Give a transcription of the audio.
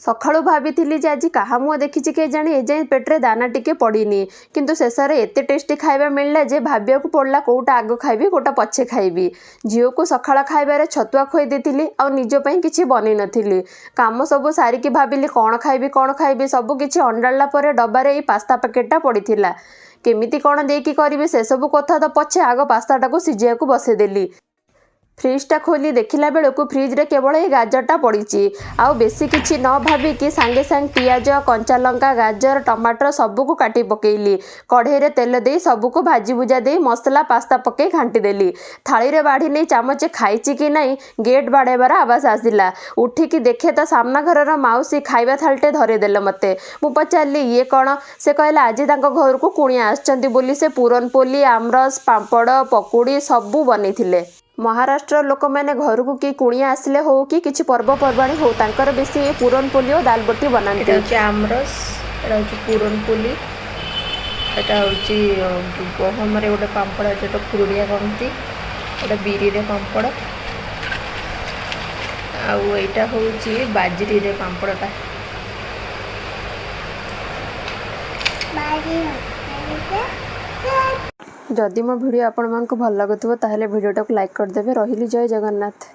सकाळु भाभी आज क्या मुँह देखी के जानी एजाए पेट्रे दाना टिके पड़नी किंतु शेष में एत टेस्टी खाଇବା मिलला जे भाविया को पड़ला कौटा आग खाइबी कौटा पछे खाइबी। झील को सकाळ खाइबार छतुआ खुई देती आ निजपाई किसी बन नी काम सब सारिकी भाविली कौन खाइबी सबकि अंडाला डबारे पास्ता पैकेटा पड़ीला केमिति कौन देकी करी से सब कथा तो पछे आग पास्ताटा को सिझा को बसईदेली। फ्रिजटा खोली देखला बेलू फ्रिज्रे केवल ये गाजरटा पड़ी आउ बेसी किसी न भाविकी सांगे सांग पियाज कंचा लंका गाजर टमाटर सबको काटी पकेली कढ़ई तेल दे सबको भाजी भुजा दे मसला पास्ता पकई घाटीदेली थाली रे बाढ़ी नहीं चामचे खाई कि नहीं गेट बाड़ेबार आवाज आसला उठिकी देखे तो सामना घर माउसी खाଇବା थालटे धरेदेले मते मु पचारि ये कौन से कहला आज घर को कुणिया आसचंती बोली से पूरनपोली आमरस पापड़ पकुड़ी सबू बनी महाराष्ट्र लोक मैंने घर को कि कुणिया आसिले हो कि किसी पर्वपर्वाणी हो तांकर बेसी पूरनपोली और दालबटी बनाते आमरस पूरनपोली एटा गहम गोटे पापड़ जो फुरुड़िया कहती गोटे बिरी रे पापड़ आईटा हूँ बाजरी रे पापड़टा जदि मो वीडियो आपण मानक भल लगुव ताहले वीडियोटा को लाइक करदेवे। रही जय जगन्नाथ।